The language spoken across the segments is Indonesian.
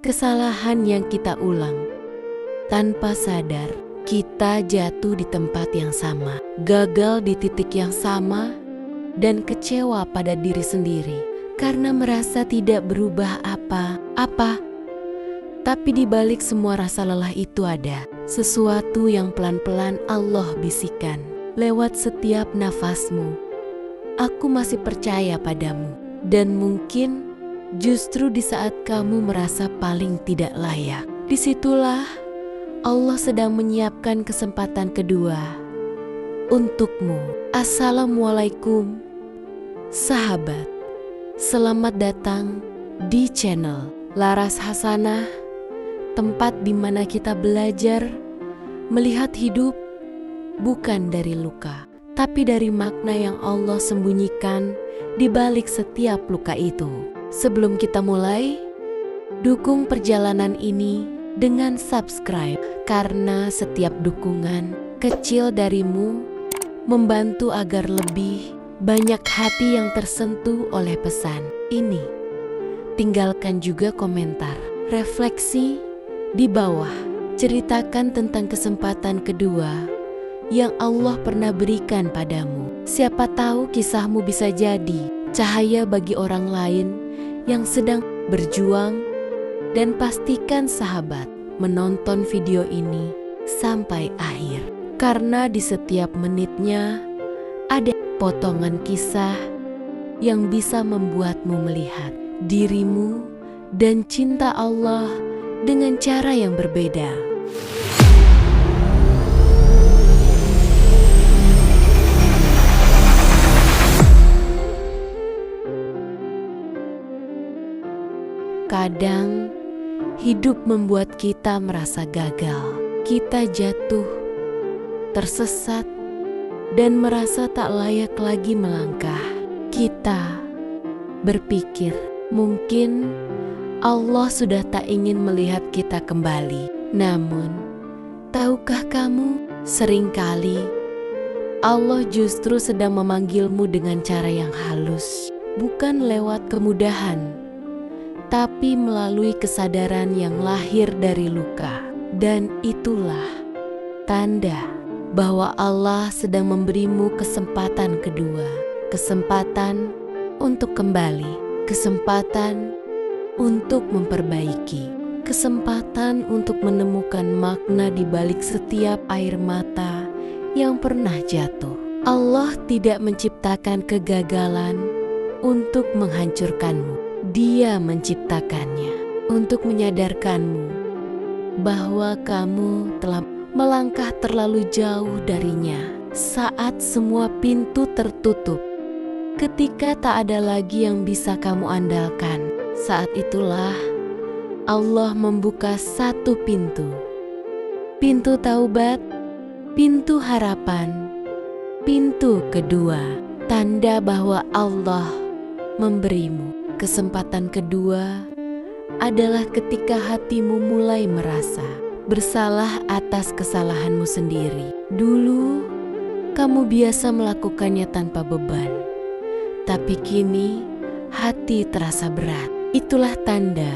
kesalahan yang kita ulang. Tanpa sadar, kita jatuh di tempat yang sama, gagal di titik yang sama, dan kecewa pada diri sendiri karena merasa tidak berubah apa-apa. Tapi di balik semua rasa lelah itu ada sesuatu yang pelan-pelan Allah bisikan lewat setiap nafasmu. Aku masih percaya padamu. Dan mungkin justru di saat kamu merasa paling tidak layak, disitulah Allah sedang menyiapkan kesempatan kedua untukmu. Assalamualaikum sahabat, selamat datang di channel Laras Hasanah, tempat di mana kita belajar melihat hidup bukan dari luka, tapi dari makna yang Allah sembunyikan di balik setiap luka itu. Sebelum kita mulai, dukung perjalanan ini dengan subscribe, karena setiap dukungan kecil darimu membantu agar lebih banyak hati yang tersentuh oleh pesan ini. Tinggalkan juga komentar, refleksi di bawah. Ceritakan tentang kesempatan kedua yang Allah pernah berikan padamu. Siapa tahu kisahmu bisa jadi cahaya bagi orang lain yang sedang berjuang. Dan pastikan sahabat menonton video ini sampai akhir, karena di setiap menitnya ada potongan kisah yang bisa membuatmu melihat dirimu dan cinta Allah dengan cara yang berbeda. Kadang hidup membuat kita merasa gagal. Kita jatuh, tersesat, dan merasa tak layak lagi melangkah. Kita berpikir mungkin Allah sudah tak ingin melihat kita kembali. Namun, tahukah kamu, seringkali Allah justru sedang memanggilmu dengan cara yang halus, bukan lewat kemudahan, tapi melalui kesadaran yang lahir dari luka. Dan itulah tanda bahwa Allah sedang memberimu kesempatan kedua, kesempatan untuk kembali, kesempatan untuk memperbaiki, kesempatan untuk menemukan makna di balik setiap air mata yang pernah jatuh. Allah tidak menciptakan kegagalan untuk menghancurkanmu. Dia menciptakannya untuk menyadarkanmu bahwa kamu telah melangkah terlalu jauh darinya saat semua pintu tertutup. Ketika tak ada lagi yang bisa kamu andalkan, saat itulah Allah membuka satu pintu. Pintu taubat, pintu harapan, pintu kedua. Tanda bahwa Allah memberimu kesempatan kedua adalah ketika hatimu mulai merasa bersalah atas kesalahanmu sendiri. Dulu kamu biasa melakukannya tanpa beban, tapi kini hati terasa berat. Itulah tanda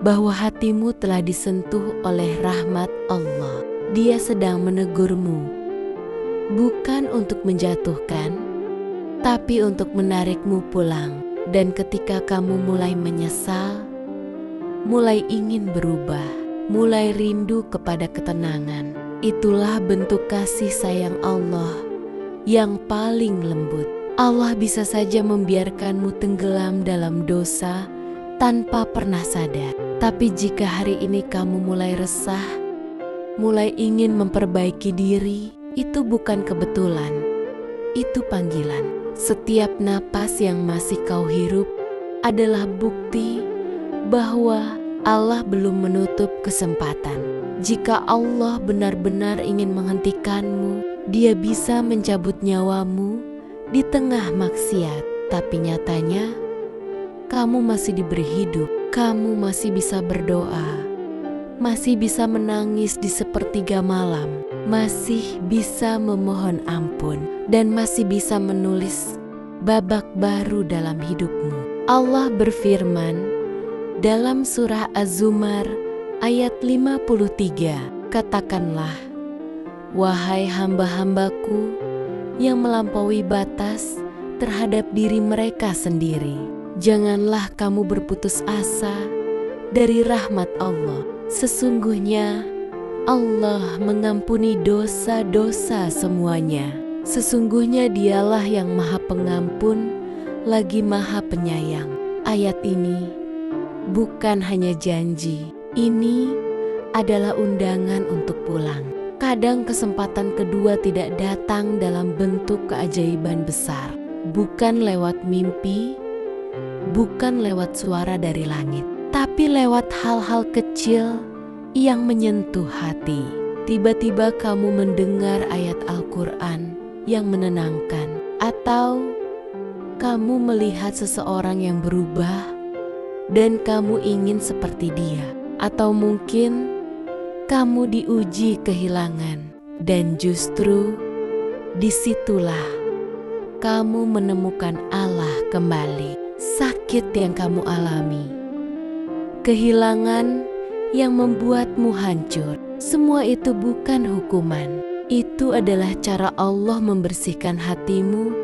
bahwa hatimu telah disentuh oleh rahmat Allah. Dia sedang menegurmu, bukan untuk menjatuhkan, tapi untuk menarikmu pulang. Dan ketika kamu mulai menyesal, mulai ingin berubah, mulai rindu kepada ketenangan, itulah bentuk kasih sayang Allah yang paling lembut. Allah bisa saja membiarkanmu tenggelam dalam dosa tanpa pernah sadar. Tapi jika hari ini kamu mulai resah, mulai ingin memperbaiki diri, itu bukan kebetulan, itu panggilan. Setiap napas yang masih kau hirup adalah bukti bahwa Allah belum menutup kesempatan. Jika Allah benar-benar ingin menghentikanmu, Dia bisa mencabut nyawamu di tengah maksiat. Tapi nyatanya, kamu masih diberi hidup, kamu masih bisa berdoa, masih bisa menangis di sepertiga malam, masih bisa memohon ampun, dan masih bisa menulis babak baru dalam hidupmu. Allah berfirman Dalam surah Az-Zumar ayat 53, katakanlah, wahai hamba-hambaku yang melampaui batas terhadap diri mereka sendiri, janganlah kamu berputus asa dari rahmat Allah. Sesungguhnya Allah mengampuni dosa-dosa semuanya. Sesungguhnya Dialah yang Maha Pengampun lagi Maha Penyayang. Ayat ini bukan hanya janji, ini adalah undangan untuk pulang. Kadang kesempatan kedua tidak datang dalam bentuk keajaiban besar, bukan lewat mimpi, bukan lewat suara dari langit, tapi lewat hal-hal kecil yang menyentuh hati. Tiba-tiba kamu mendengar ayat Al-Quran yang menenangkan, atau kamu melihat seseorang yang berubah dan kamu ingin seperti dia, atau mungkin kamu diuji kehilangan dan justru disitulah kamu menemukan Allah kembali. Sakit yang kamu alami, kehilangan yang membuatmu hancur, semua itu bukan hukuman. Itu adalah cara Allah membersihkan hatimu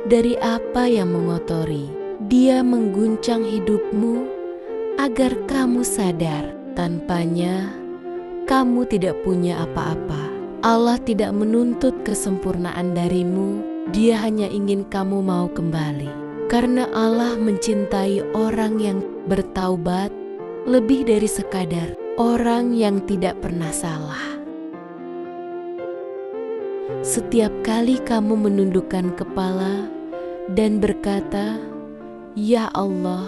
dari apa yang mengotori. Dia mengguncang hidupmu agar kamu sadar, tanpanya kamu tidak punya apa-apa. Allah tidak menuntut kesempurnaan darimu, Dia hanya ingin kamu mau kembali. Karena Allah mencintai orang yang bertaubat lebih dari sekadar orang yang tidak pernah salah. Setiap kali kamu menundukkan kepala dan berkata, "Ya Allah,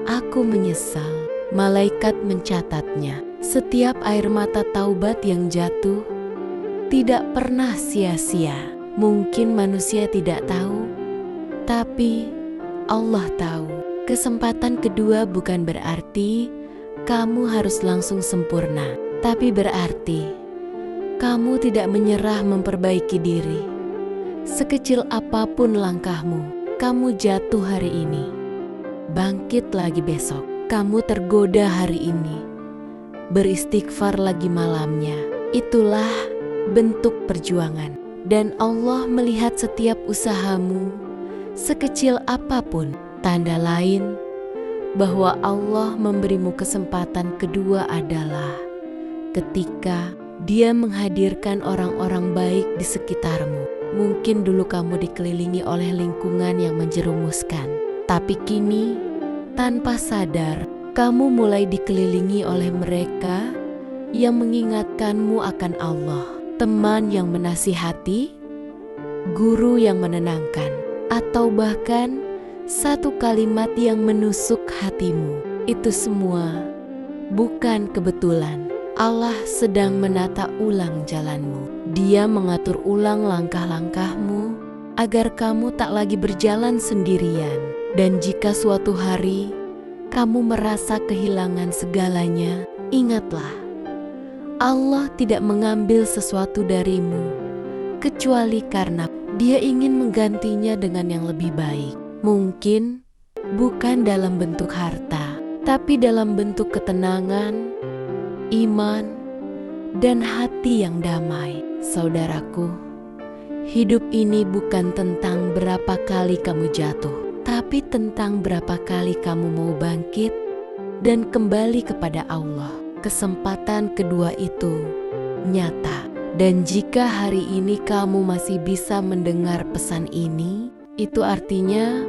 aku menyesal," malaikat mencatatnya. Setiap air mata taubat yang jatuh tidak pernah sia-sia. Mungkin manusia tidak tahu, tapi Allah tahu. Kesempatan kedua bukan berarti kamu harus langsung sempurna, tapi berarti kamu tidak menyerah memperbaiki diri. Sekecil apapun langkahmu, kamu jatuh hari ini, bangkit lagi besok. Kamu tergoda hari ini, beristighfar lagi malamnya. Itulah bentuk perjuangan. Dan Allah melihat setiap usahamu, sekecil apapun. Tanda lain bahwa Allah memberimu kesempatan kedua adalah ketika Dia menghadirkan orang-orang baik di sekitarmu. Mungkin dulu kamu dikelilingi oleh lingkungan yang menjerumuskan, tapi kini tanpa sadar kamu mulai dikelilingi oleh mereka yang mengingatkanmu akan Allah. Teman yang menasihati, guru yang menenangkan, atau bahkan satu kalimat yang menusuk hatimu. Itu semua bukan kebetulan. Allah sedang menata ulang jalanmu. Dia mengatur ulang langkah-langkahmu agar kamu tak lagi berjalan sendirian. Dan jika suatu hari kamu merasa kehilangan segalanya, ingatlah, Allah tidak mengambil sesuatu darimu kecuali karena Dia ingin menggantinya dengan yang lebih baik. Mungkin bukan dalam bentuk harta, tapi dalam bentuk ketenangan, iman, dan hati yang damai. Saudaraku, hidup ini bukan tentang berapa kali kamu jatuh, tapi tentang berapa kali kamu mau bangkit dan kembali kepada Allah. Kesempatan kedua itu nyata. Dan jika hari ini kamu masih bisa mendengar pesan ini, itu artinya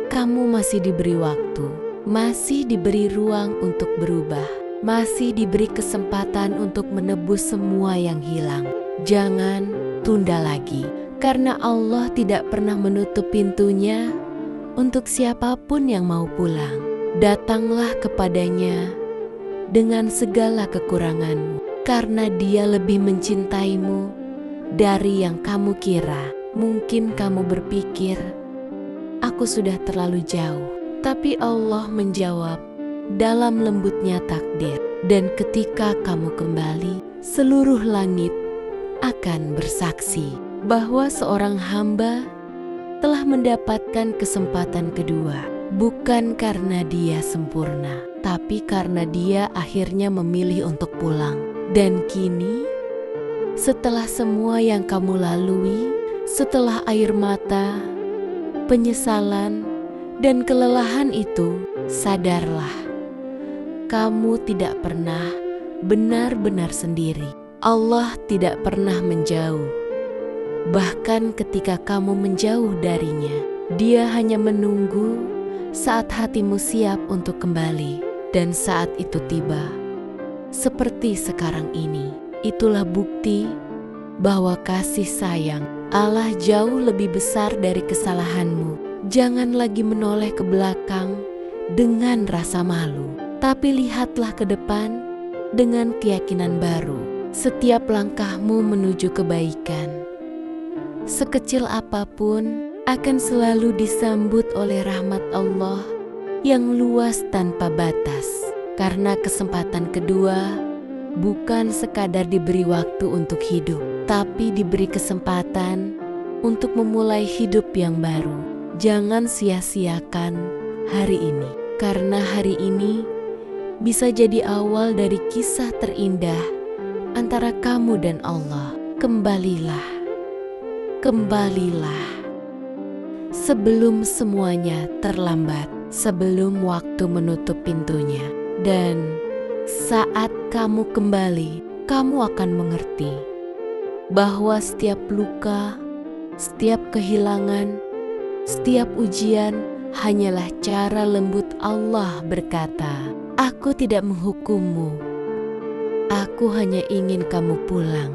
kamu masih diberi waktu, masih diberi ruang untuk berubah, masih diberi kesempatan untuk menebus semua yang hilang. Jangan tunda lagi, karena Allah tidak pernah menutup pintunya untuk siapapun yang mau pulang. Datanglah kepadanya dengan segala kekuranganmu, karena Dia lebih mencintaimu dari yang kamu kira. Mungkin kamu berpikir, aku sudah terlalu jauh, tapi Allah menjawab dalam lembutnya takdir. Dan ketika kamu kembali, seluruh langit akan bersaksi bahwa seorang hamba telah mendapatkan kesempatan kedua, bukan karena dia sempurna, tapi karena dia akhirnya memilih untuk pulang. Dan kini, setelah semua yang kamu lalui, setelah air mata, penyesalan, dan kelelahan itu, sadarlah, kamu tidak pernah benar-benar sendiri. Allah tidak pernah menjauh. Bahkan ketika kamu menjauh darinya, Dia hanya menunggu saat hatimu siap untuk kembali. Dan saat itu tiba, seperti sekarang ini, itulah bukti bahwa kasih sayang Allah jauh lebih besar dari kesalahanmu. Jangan lagi menoleh ke belakang dengan rasa malu, tapi lihatlah ke depan dengan keyakinan baru. Setiap langkahmu menuju kebaikan, sekecil apapun, akan selalu disambut oleh rahmat Allah yang luas tanpa batas. Karena kesempatan kedua bukan sekadar diberi waktu untuk hidup, tapi diberi kesempatan untuk memulai hidup yang baru. Jangan sia-siakan hari ini, karena hari ini bisa jadi awal dari kisah terindah antara kamu dan Allah. Kembalilah, kembalilah sebelum semuanya terlambat, sebelum waktu menutup pintunya. Dan saat kamu kembali, kamu akan mengerti bahwa setiap luka, setiap kehilangan, setiap ujian hanyalah cara lembut Allah berkata, "Aku tidak menghukummu. Aku hanya ingin kamu pulang."